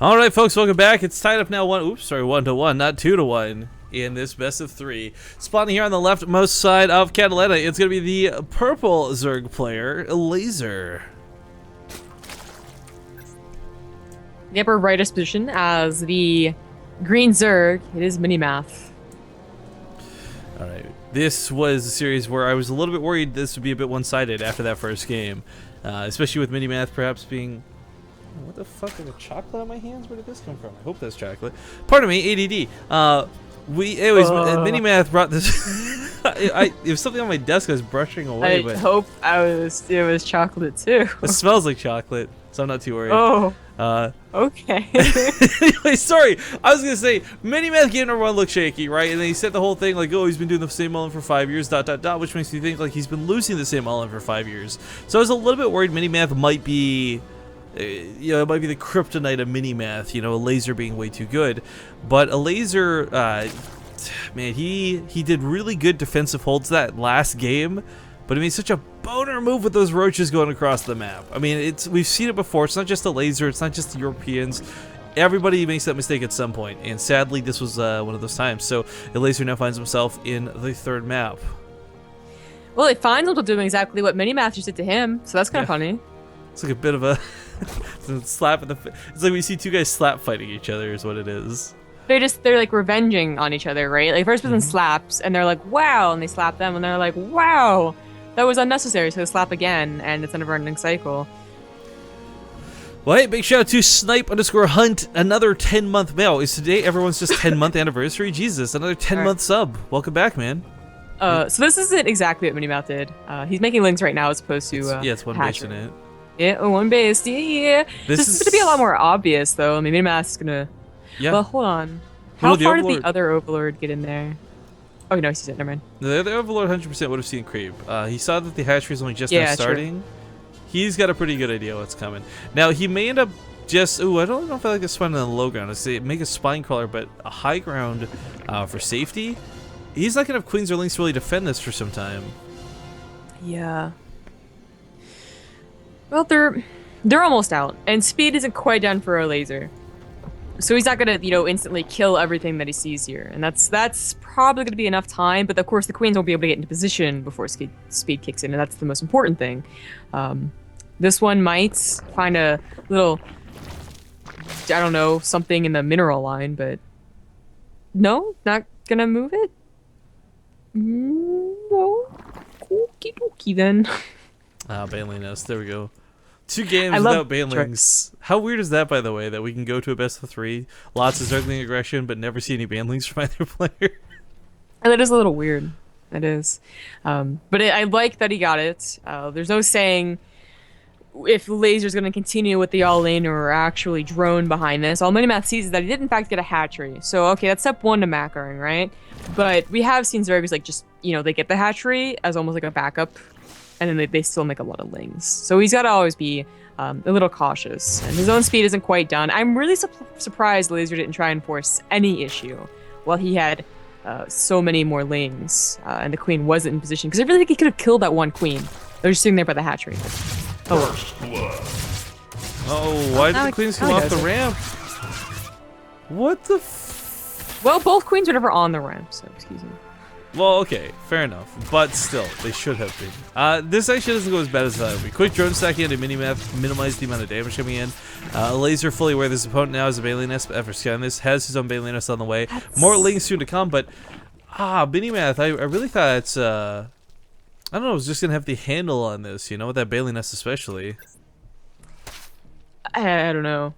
All right, folks, welcome back. It's tied up now 1-1, not 2-1 in this best of 3. Spawning here on the leftmost side of Catalina, it's going to be the purple Zerg player, Elazer. The upper rightest position as the green Zerg, it is Minimath. All right, this was a series where I was a little bit worried this would be a bit one-sided after that first game, especially with Minimath perhaps being... What the fuck is a chocolate on my hands? Where did this come from? I hope that's chocolate. Pardon me, ADD. Minimath brought this. It was something on my desk I was brushing away. I hope it was chocolate too. It smells like chocolate, so I'm not too worried. Oh. Okay. Anyway, sorry. I was gonna say Minimath game number 1 looked shaky, right? And then he said the whole thing like, oh, he's been doing the same Mullen for 5 years, ... which makes me think like he's been losing the same Mullen for 5 years. So I was a little bit worried Minimath might be. It might be the kryptonite of Minimath, Elazer being way too good. But Elazer, man, he did really good defensive holds that last game, but he made such a boner move with those roaches going across the map. I mean, we've seen it before. It's not just Elazer, it's not just the Europeans. Everybody makes that mistake at some point, and sadly, this was one of those times. So Elazer now finds himself in the 3rd map. Well, he finds himself doing exactly what Minimath just did to him, so that's kind of funny. It's like a bit of a slap in the face. It's like we see 2 guys slap fighting each other is what it is. They're like revenging on each other, right? Like first person slaps and they're like, wow, and they slap them and they're like, wow, that was unnecessary, so they slap again, and it's a never-ending cycle. Well, hey, big shout out to Snipe_Hunt, another 10-month mail. Is today everyone's just 10-month anniversary? Jesus, another 10-month sub. Welcome back, man. So this isn't exactly what Minimath did. He's making links right now as opposed to it's one base in it. Yeah, one base. Yeah. This is going to be a lot more obvious, though. I mean, Minimath's going to... Yeah. Well, hold on. How far did the other Overlord get in there? Oh, no, he sees it. Never mind. The other Overlord 100% would have seen creep. He saw that the hatchery is only just now starting. True. He's got a pretty good idea what's coming. Now, he may end up just... Ooh, I don't know if I like this spine on the low ground. I say make a spine crawler, but a high ground for safety. He's not going to have Queens or Lynx really defend this for some time. Yeah. Well, they're almost out, and speed isn't quite done for Elazer. So he's not gonna, instantly kill everything that he sees here, and that's probably gonna be enough time. But of course, the Queens won't be able to get into position before speed kicks in, and that's the most important thing. This one might find a little, I don't know, something in the mineral line, but no, not gonna move it. No, okie dokie then. Baneling Nest, there we go. 2 games without banelings. How weird is that, by the way, that we can go to a best of 3, lots of Zergling aggression, but never see any banelings from either player? That is a little weird. It is. But I like that he got it. There's no saying if Lazer's going to continue with the all-in or actually drone behind this. All Minimath sees is that he did, in fact, get a hatchery. So, okay, that's step 1 to macroing, right? But we have seen Zergs, like, just, they get the hatchery as almost like a backup, and then they still make a lot of lings. So he's got to always be a little cautious. And his own speed isn't quite done. I'm really surprised Elazer didn't try and force any issue while he had so many more lings and the queen wasn't in position. Because I really think he could have killed that one queen. They're just sitting there by the hatchery. Oh, why did the queens come off the ramp? What the Well, both queens were never on the ramp, so excuse me. Well, okay, fair enough, but still, they should have been. This actually doesn't go as bad as we quick drone stacking into Minimath, minimize the amount of damage coming in. Elazer fully aware this opponent now is a Baneling Nest after scanning this, has his own Baneling Nest on the way. More lings soon to come, but Minimath, I really thought it's I don't know, I was just gonna have the handle on this, with that Baneling Nest especially. I don't know.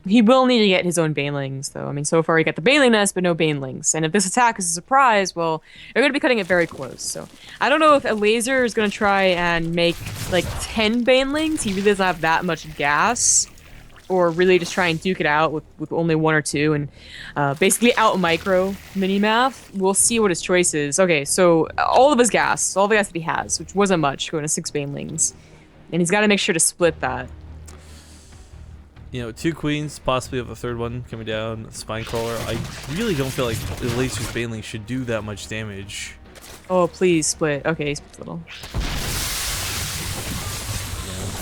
He will need to get his own banelings, though. I mean, so far he got the Baneling Nest, but no banelings. And if this attack is a surprise, well, they're going to be cutting it very close. So I don't know if Elazer is going to try and make, like, 10 banelings. He really doesn't have that much gas. Or really just try and duke it out with only 1 or 2. And basically out-micro Minimath. We'll see what his choice is. Okay, so all of his gas, all the gas that he has, which wasn't much, going to 6 banelings. And he's got to make sure to split that. 2 queens, possibly of a 3rd one coming down, spine crawler. I really don't feel like Elazer's Baneling should do that much damage. Oh, please split. Okay, he splits a little.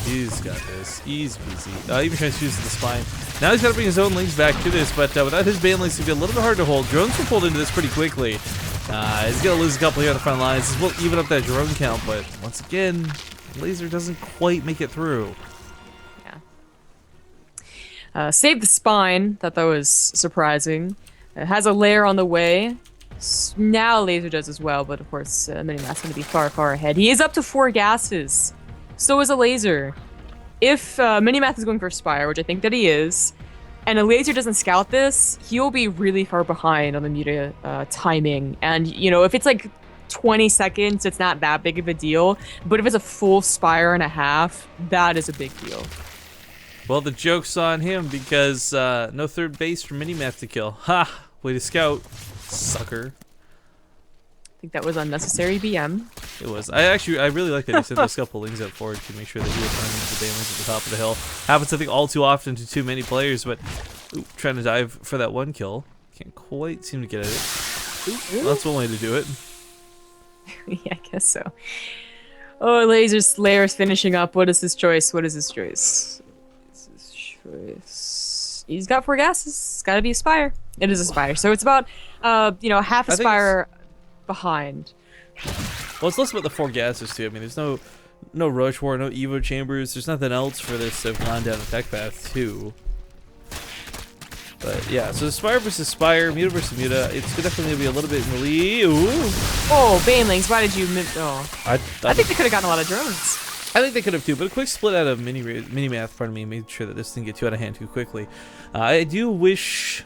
He's got this. Easy peasy. Even trying to use the spine. Now he's got to bring his own lings back to this, but without his banelings, it'll be a little bit hard to hold. Drones were pulled into this pretty quickly. He's going to lose a couple here on the front lines. This will even up that drone count, but once again, Elazer doesn't quite make it through. Yeah. Save the spine. Thought that was surprising. It has a lair on the way. Now Elazer does as well, but of course, Minimath's going to be far, far ahead. He is up to 4 gases. So is Elazer. If Minimath is going for Spire, which I think that he is, and Elazer doesn't scout this, he'll be really far behind on the Muta timing. And, you know, if it's like 20 seconds, it's not that big of a deal. But if it's a full Spire and a half, that is a big deal. Well, the joke's on him because no third base for Minimath to kill. Ha! Way to scout, sucker. I think that was unnecessary BM. It was. I really like that he sent those couple lings up forward to make sure that he was running the banelings at the top of the hill. Happens, I think, all too often to too many players, but trying to dive for that one kill. Can't quite seem to get at it. Well, that's one way to do it. Yeah, I guess so. Oh, Elazer's lair is finishing up. What is his choice? What is his choice? He's got 4 gases. It's got to be a Spire. It is a Spire. So it's about, half a Spire behind. Well, it's less about the 4 gases too. I mean, there's no Roach War, no Evo Chambers. There's nothing else for this to have gone down the tech path too. But yeah, so Spire versus Spire, Muta versus Muta. It's definitely gonna be a little bit melee. Ooh. Oh, Banelings, why did you? Oh, I think they could have gotten a lot of drones. I think they could have too, but a quick split out of Minimath, pardon me, made sure that this didn't get too out of hand too quickly. I do wish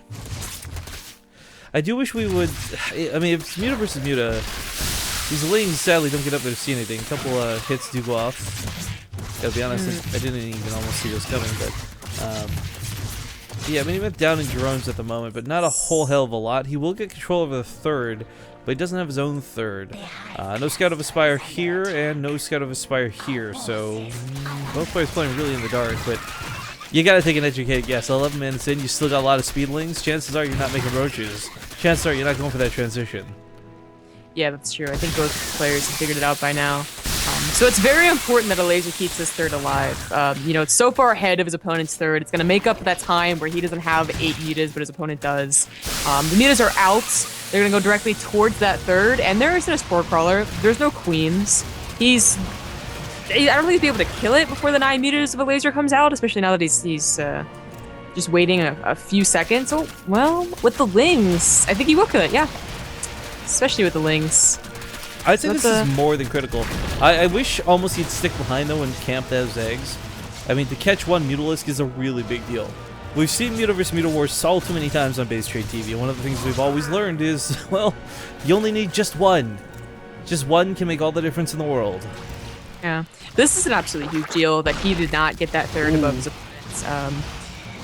we would. I mean, if it's Muta versus Muta, these lings sadly don't get up there to see anything. A couple hits do go off. Gotta be honest, I didn't even almost see those coming, but yeah, Minimath down in drones at the moment, but not a whole hell of a lot. He will get control over the third, but he doesn't have his own third. No Scout of Aspire here, and no Scout of Aspire here, so both players playing really in the dark, but you gotta take an educated guess. 11 minutes in, you still got a lot of speedlings. Chances are you're not making roaches. Chances are you're not going for that transition. Yeah, that's true. I think both players have figured it out by now. So it's very important that Elazer keeps his third alive. It's so far ahead of his opponent's third. It's going to make up that time where he doesn't have 8 mutas, but his opponent does. The mutas are out. They're going to go directly towards that third, and there isn't a Spore Crawler. There's no queens. I don't think he'll be able to kill it before the 9 mutas of Elazer comes out, especially now that he's just waiting a few seconds. Oh, well, with the lings, I think he will kill it, yeah. Especially with the lings. I'd say this is more than critical. I wish almost he'd stick behind though and camp those eggs. I mean, to catch one Mutalisk is a really big deal. We've seen Muta vs. Muta Wars so too many times on Base Trade TV, and one of the things we've always learned is, well, you only need just one. Just one can make all the difference in the world. Yeah. This is an absolutely huge deal that he did not get that third above his opponents.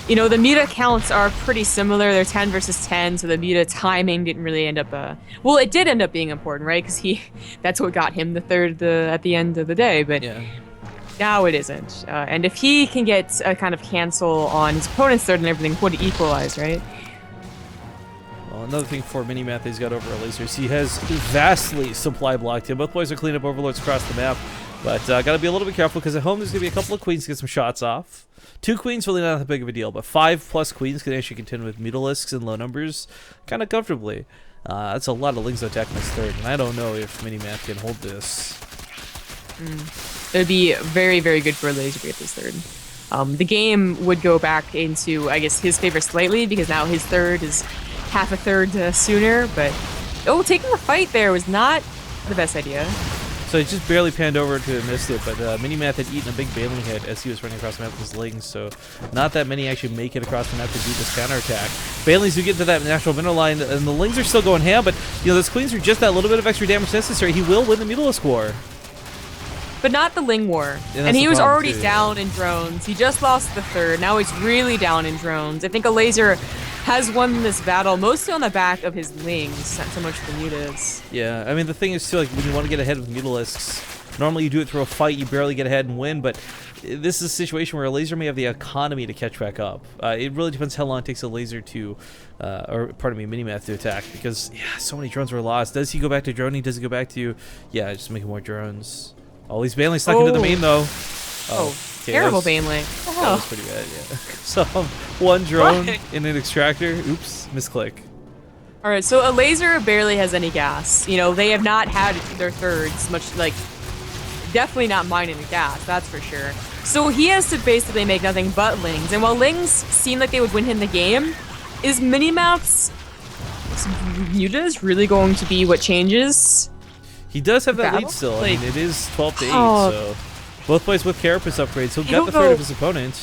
The Muta counts are pretty similar. They're 10 versus 10, so the Muta timing didn't really end up... well, it did end up being important, right? Because that's what got him the third at the end of the day, but yeah. Now it isn't. And if he can get a kind of cancel on his opponent's third and everything, would equalize, right? Well, another thing for Minimath he's got over Elazer is he has vastly supply blocked him. Both players are cleaning up overlords across the map, but gotta be a little bit careful because at home there's gonna be a couple of queens to get some shots off. 2 queens really not that big of a deal, but 5+ queens can actually contend with Mutalisks in low numbers kind of comfortably. That's a lot of lings attacking this third, and I don't know if Minimath can hold this. It would be very, very good for Elazer to get this third. The game would go back into, I guess, his favor slightly because now his third is half a third sooner, but taking the fight there was not the best idea. So he just barely panned over to miss it, but Minimath had eaten a big bailing hit as he was running across the map with his lings, so not that many actually make it across the map to do this counterattack. Bailings do get to that natural mineral line, and the lings are still going ham, but those queens are just that little bit of extra damage necessary. He will win the Mutalisk War. But not the Ling War. And he was already down in drones. He just lost the third. Now he's really down in drones. I think Elazer has won this battle mostly on the back of his lings, not so much the mutas. Yeah, I mean, the thing is, too, like, when you want to get ahead of Mutalisks, normally you do it through a fight, you barely get ahead and win, but this is a situation where Elazer may have the economy to catch back up. It really depends how long it takes Elazer to, Minimath to attack, because, yeah, so many drones were lost. Does he go back to droning? Does he go back to, just making more drones? All these bailings stuck into the main, though. Oh, okay, terrible Baneling. What the That hell? was pretty bad, yeah. So, one drone What? in an extractor. Oops, misclick. All right, so Elazer barely has any gas. You know, they have not had their thirds much, like, definitely not mining the gas, that's for sure. So he has to basically make nothing but Lings. And while Lings seem like they would win him the game, is Minimath's mutas really going to be what changes? He does have that lead Battle? still. I Like- mean, it is 12 to 8, Oh. so both plays with Carapace upgrades. He'll I get don't the third know. of his opponent.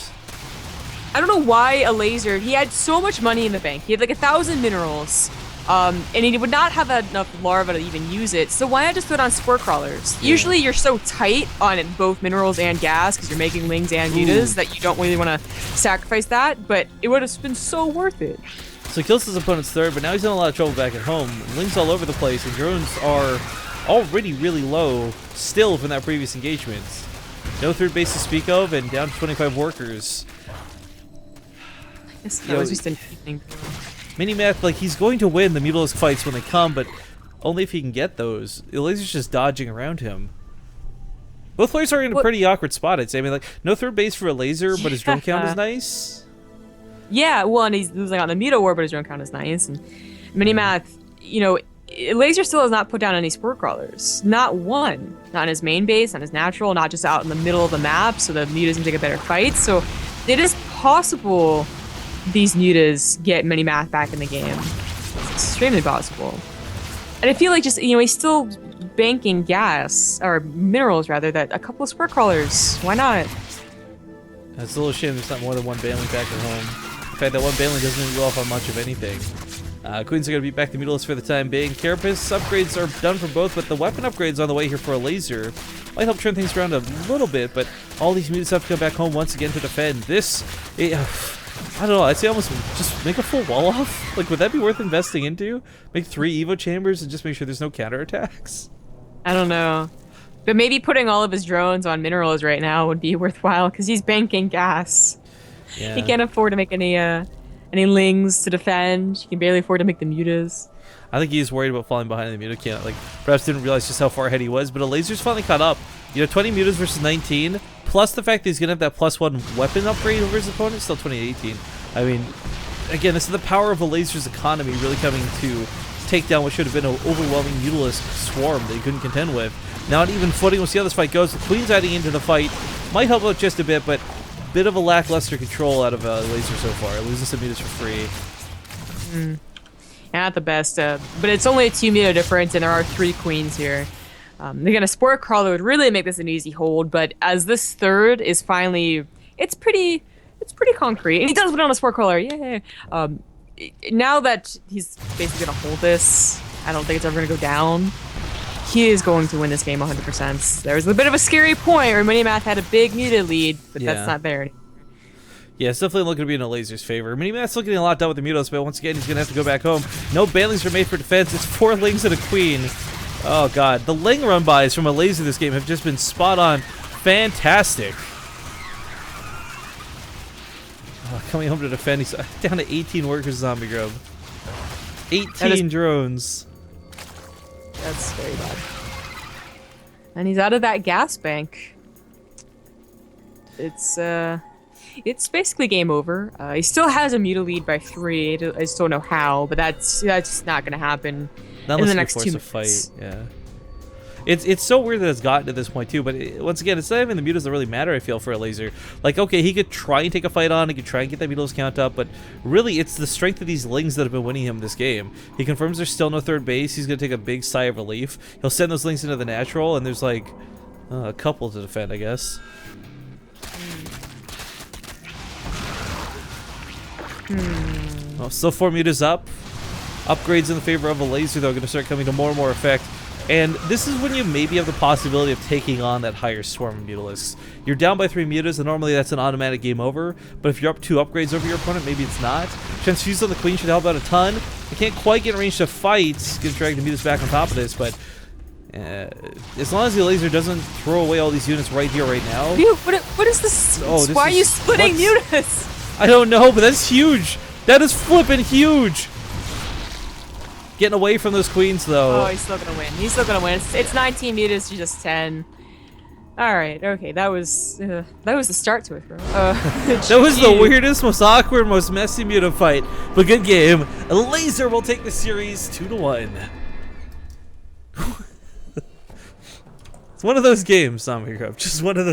I don't know why Elazer, he had so much money in the bank. He had like 1,000 minerals. And he would not have enough larva to even use it. So why not just put on spore crawlers? Yeah. Usually you're so tight on both minerals and gas because you're making lings and mutas that you don't really want to sacrifice that, but it would have been so worth it. So he kills his opponent's third, but now he's in a lot of trouble back at home. Lings all over the place, and drones are already really low still from that previous engagement. No third base to speak of, and down to 25 workers. That was just an evening. Minimath, like, he's going to win the Mutalisk fights when they come, but only if he can get those. Elazer's just dodging around him. Both players are in a pretty awkward spot, I'd say. I mean, like, no third base for Elazer, but his drone count is nice. Yeah, well, and he's losing on the Muta War, but his drone count is nice. And Minimath, you know, Elazer still has not put down any spore crawlers. Not one. Not in his main base, not his natural, not just out in the middle of the map, so the mutas can take a better fight. So it is possible these mutas get Minimath back in the game. It's extremely possible. And I feel like just, you know, he's still banking gas, or minerals rather, that a couple of spore crawlers. Why not? It's a little shame there's not more than one Baneling back at home. In fact, that one Baneling doesn't even go off on much of anything. Queens are going to beat back the Mutalisk for the time being. Carapace upgrades are done for both, but the weapon upgrades on the way here for Elazer might help turn things around a little bit, but all these mutas have to come back home once again to defend. This, I don't know, I'd say almost just make a full wall off. Like, would that be worth investing into? Make 3 Evo chambers and just make sure there's no counterattacks? I don't know. But maybe putting all of his drones on minerals right now would be worthwhile because he's banking gas. Yeah. He can't afford to make any lings to defend. He can barely afford to make the mutas. I think he's worried about falling behind in the muta count. Like, perhaps didn't realize just how far ahead he was, but Elazer's finally caught up. You know, 20 mutas versus 19, plus the fact that he's going to have that +1 weapon upgrade over his opponent, still 2018. I mean, again, this is the power of Elazer's economy really coming to take down what should have been an overwhelming Mutalisk swarm that he couldn't contend with. Now, on even footing, we'll see how this fight goes. The Queen's adding into the fight. Might help out just a bit, but bit of a lackluster control out of Elazer so far. Losing some mutas for free. Not the best, but it's only a 2 muta difference, and there are 3 queens here. Again, a spore crawler would really make this an easy hold, but as this third is finally, it's pretty concrete. And he does put on a spore crawler, yay! Now that he's basically gonna hold this, I don't think it's ever gonna go down. He is going to win this game 100%. There's a bit of a scary point where Minimath had a big muta lead, but that's not there anymore. Yeah, it's definitely looking to be in Elazer's favor. Minimath's looking a lot done with the Mutos, but once again, he's going to have to go back home. No Banelings are made for defense. It's 4 Lings and a Queen. Oh, God. The Ling run-bys from Elazer this game have just been spot on. Fantastic. Coming home to defend. He's down to 18 workers zombie grub. 18 drones. That's very bad. And he's out of that gas bank. It's basically game over. He still has a muta lead by 3. I just don't know how, but that's not gonna happen in the next 2 minutes. Fight. Yeah. It's so weird that it's gotten to this point too, but once again, it's not even the mutas that really matter, I feel, for Elazer. Like, okay, he could try and take a fight on, he could try and get that mutas count up, but really it's the strength of these Lings that have been winning him this game. He confirms there's still no third base, he's going to take a big sigh of relief. He'll send those Lings into the natural, and there's like a couple to defend, I guess. Well, still 4 mutas up. Upgrades in the favor of Elazer, though, are going to start coming to more and more effect. And this is when you maybe have the possibility of taking on that higher swarm of Mutalisks. You're down by 3 mutas, and normally that's an automatic game over. But if you're up 2 upgrades over your opponent, maybe it's not. Transfuse on the Queen should help out a ton. I can't quite get in range to fight, get drag the mutas back on top of this, but as long as the Elazer doesn't throw away all these units right here, right now. Dude, what is this? Why are you splitting mutas? I don't know, but that's huge. That is flipping huge. Getting away from those Queens, though. Oh, he's still gonna win. He's still gonna win. It's 19 mutas to just 10. All right, okay, that was the start to it, bro. That was the weirdest, most awkward, most messy Muta fight, but good game. Elazer will take the series 2-1. It's one of those games, Zombie Grub. Just one of those.